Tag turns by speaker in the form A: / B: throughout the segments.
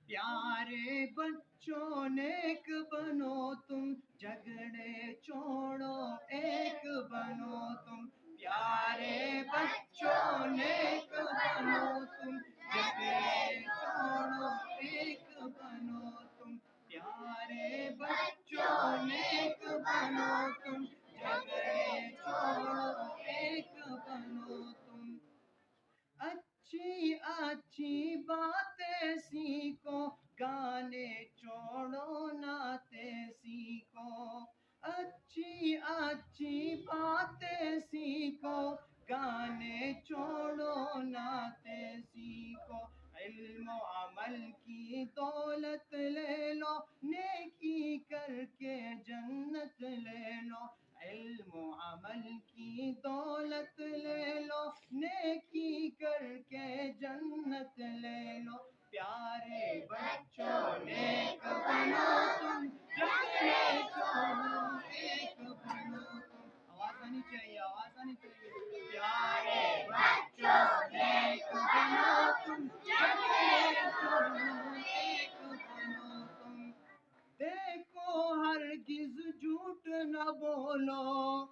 A: پیارے بچوں نیک بنو تم، جھگڑے چھوڑو ایک بنو تم، پیارے بچوں نیک بنو تم، جھگڑے چھوڑو ایک بنو تم، پیارے بچوں نیک بنو تم، جھگڑے چھوڑو ایک بنو تم، اچھی اچھی باتیں سیکھو، گانے چھوڑو نعتیں سیکھو، اچھی اچھی باتیں سیکھو، گانے چھوڑو نعتیں سیکھو، علم و عمل کی دولت لے لو، نیکی کر کے جنت لے لو، علم و عمل کی دولت لے لو، نیکی کر کے جنت لے لو، پیارے بچوں نیک بنو تم، جھگڑے چھوڑو ایک بنو تم، آواز آنی چاہیے، آواز آنی چاہیے، پیارے بچوں نیک بنو تم، جھگڑے چھوڑو ایک بنو تم، دیکھو ہرگز جھوٹ نہ بولو،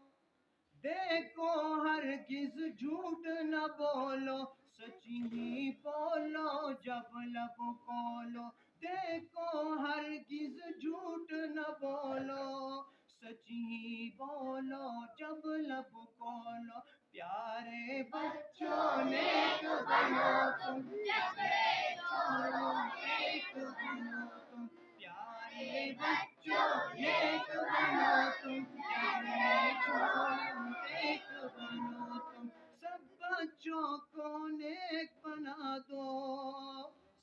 A: دیکھو ہرگز جھوٹ نہ بولو، سچ ہی بولو جب لب کھولو، دیکھو ہرگز جھوٹ نہ بولو، سچ ہی بولو جب لب کھولو، پیارے بچوں نیک بنو تم، جھگڑے چھوڑو ایک بنو تم، پیارے بچوں نیک بنو تم، جھگڑے چھوڑو ایک بنو تم، سب بچوں کو نیک بنا دو،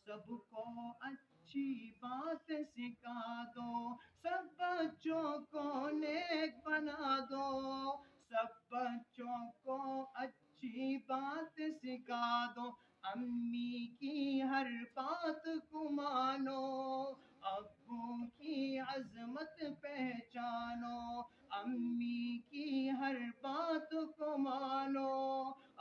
A: سب کو اچھی بات سکھا دو، سب بچوں کو نیک بنا دو، سب بچوں کو اچھی بات سکھا دو، امی کی ہر بات کو مانو، ابو کی عظمت پہچانو، امی کی ہر بات کو مانو،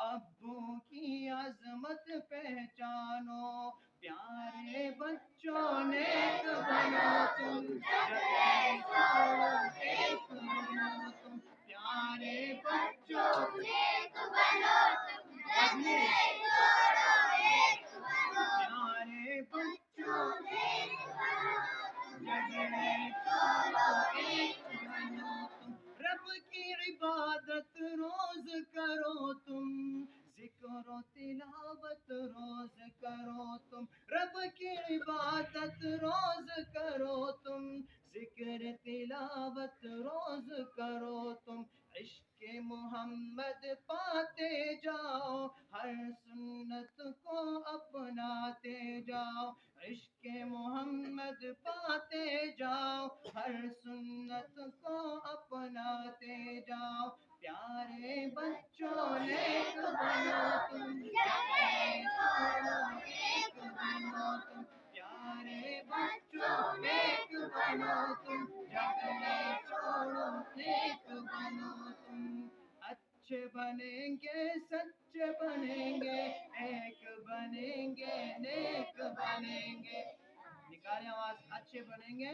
A: ابو کی عظمت پہچانو، پیارے بچوں نیک بنو تم، جھگڑے چھوڑو ایک بنو تم، پیارے بچوں نیک بنو تم، جھگڑے چھوڑو ایک بنو، پیارے بچوں نیک بنو تم، جھگڑے چھوڑو ایک بنو تم، رب کی عبادت روز کرو تم، ذکر و تلاوت روز کرو تم، رب کی عبادت روز کرو تم، ذکر تلاوت روز کرو تم، عشق محمد پاتے جاؤ، ہر سنت کو اپناتے جاؤ، عشق محمد پاتے جاؤ، ہر سنت کو اپناتے جاؤ، پیارے بچوں نیک بنو تم، جھگڑے چھوڑو ایک بنو تم، پیارے بچوں نیک بنو تم، جھگڑے چھوڑو ایک بنو تم، اچھے بنیں گے سچے بنیں گے، ایک بنیں گے نیک بنیں گے، نکالیں آواز، اچھے بنیں گے،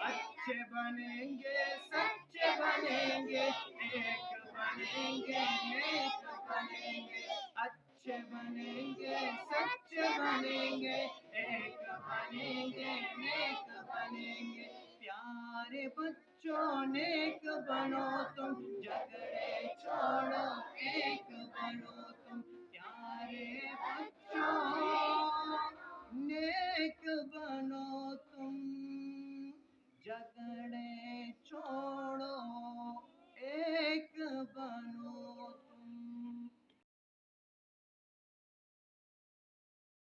A: اچھے بنیں گے سچے بنیں گے، ایک بنیں گے نیک بنیں گے، اچھے بنیں گے سچے بنیں گے، ایک بنیں گے نیک بنیں گے، پیارے بچوں نیک بنو تم، جھگڑے چھوڑو ایک